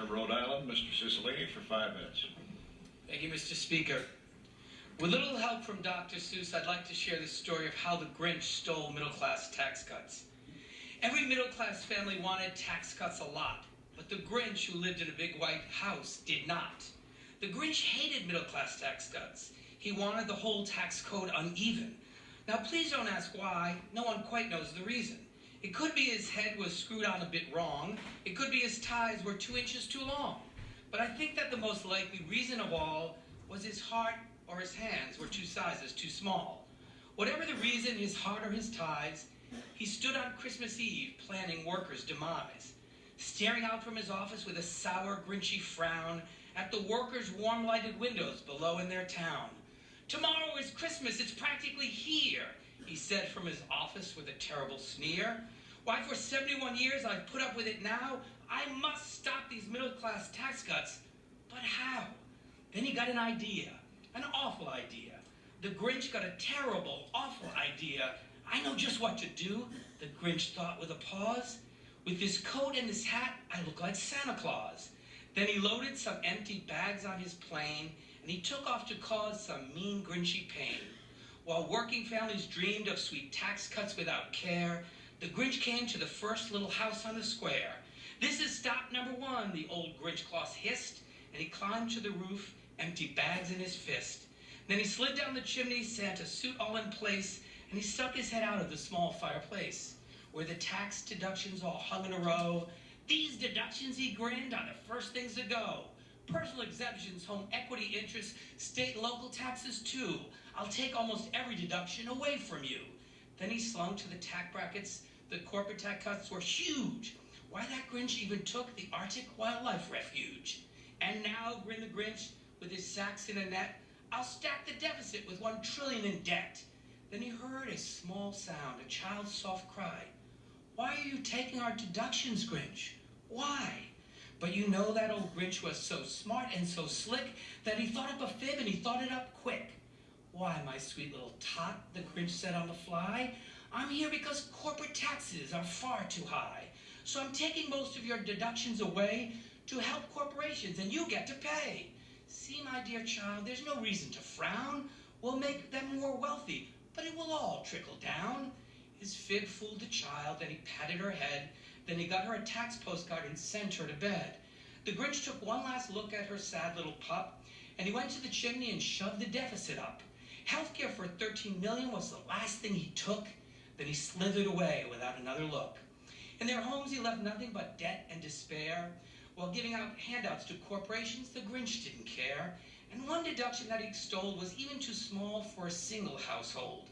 of Rhode Island, Mr. Cicilline, for 5 minutes. Thank you, Mr. Speaker. With little help from Dr. Seuss, I'd like to share the story of how the Grinch stole middle-class tax cuts. Every middle-class family wanted tax cuts a lot, but the Grinch, who lived in a big white house, did not. The Grinch hated middle-class tax cuts. He wanted the whole tax code uneven. Now, please don't ask why. No one quite knows the reason. It could be his head was screwed on a bit wrong. It could be his ties were 2 inches too long. But I think that the most likely reason of all was his heart or his hands were 2 sizes too small. Whatever the reason, his heart or his ties, he stood on Christmas Eve planning workers' demise, staring out from his office with a sour, grinchy frown at the workers' warm-lighted windows below in their town. "Tomorrow is Christmas, it's practically here," he said from his office with a terrible sneer. "Why, for 71 years I've put up with it now. I must stop these middle-class tax cuts. But how?" Then he got an idea, an awful idea. The Grinch got a terrible, awful idea. "I know just what to do," the Grinch thought with a pause. "With this coat and this hat, I look like Santa Claus." Then he loaded some empty bags on his plane, and he took off to cause some mean, Grinchy pain. While working families dreamed of sweet tax cuts without care, the Grinch came to the first little house on the square. "This is stop number 1, the old Grinch Claus hissed, and he climbed to the roof, empty bags in his fist. Then he slid down the chimney, Santa suit all in place, and he stuck his head out of the small fireplace, where the tax deductions all hung in a row. "These deductions," he grinned, "are the first things to go. Personal exemptions, home equity interest, state and local taxes too. I'll take almost every deduction away from you." Then he slung to the tax brackets. The corporate tax cuts were huge. Why, that Grinch even took the Arctic Wildlife Refuge. "And now," grinned the Grinch, with his sacks in a net, "I'll stack the deficit with 1 trillion in debt." Then he heard a small sound, a child's soft cry. "Why are you taking our deductions, Grinch? Why?" But you know that old Grinch was so smart and so slick that he thought up a fib, and he thought it up quick. "Why, my sweet little tot," the Grinch said on the fly, "I'm here because corporate taxes are far too high. So I'm taking most of your deductions away to help corporations, and you get to pay. See, my dear child, there's no reason to frown. We'll make them more wealthy, but it will all trickle down." His fib fooled the child, then he patted her head, then he got her a tax postcard and sent her to bed. The Grinch took one last look at her sad little pup, and he went to the chimney and shoved the deficit up. Healthcare for 13 million was the last thing he took. Then he slithered away without another look. In their homes, he left nothing but debt and despair. While giving out handouts to corporations, the Grinch didn't care. And one deduction that he extolled was even too small for a single household.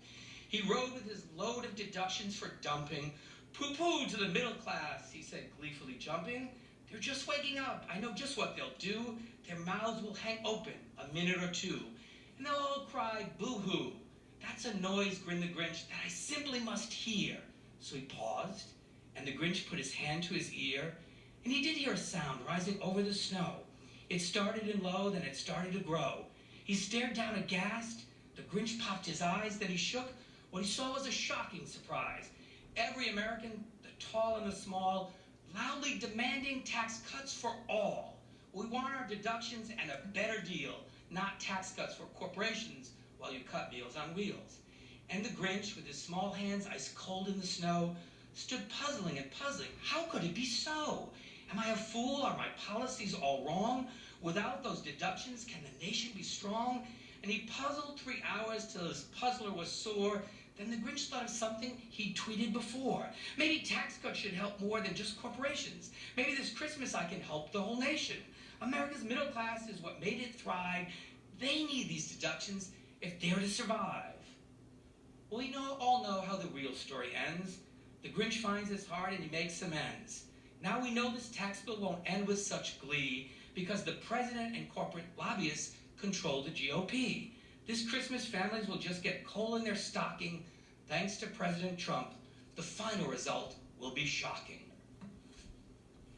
He rode with his load of deductions for dumping. "Pooh-pooh to the middle class," he said, gleefully jumping. "They're just waking up. I know just what they'll do. Their mouths will hang open a minute or two, and they'll all cry, boo-hoo. That's a noise," grinned the Grinch, "that I simply must hear." So he paused, and the Grinch put his hand to his ear, and he did hear a sound rising over the snow. It started in low, then it started to grow. He stared down aghast. The Grinch popped his eyes, then he shook. What he saw was a shocking surprise. Every American, the tall and the small, loudly demanding tax cuts for all. "We want our deductions and a better deal, not tax cuts for corporations while you cut Meals on Wheels." And the Grinch, with his small hands ice cold in the snow, stood puzzling and puzzling. How could it be so? Am I a fool? Are my policies all wrong? Without those deductions, can the nation be strong? And he puzzled 3 hours till his puzzler was sore. Then the Grinch thought of something he'd tweeted before. "Maybe tax cuts should help more than just corporations. Maybe this Christmas I can help the whole nation. America's middle class is what made it thrive. They need these deductions if they're to survive." Well, we all know how the real story ends. The Grinch finds his heart and he makes amends. Now we know this tax bill won't end with such glee because the president and corporate lobbyists control the GOP. This Christmas, families will just get coal in their stocking. Thanks to President Trump, the final result will be shocking.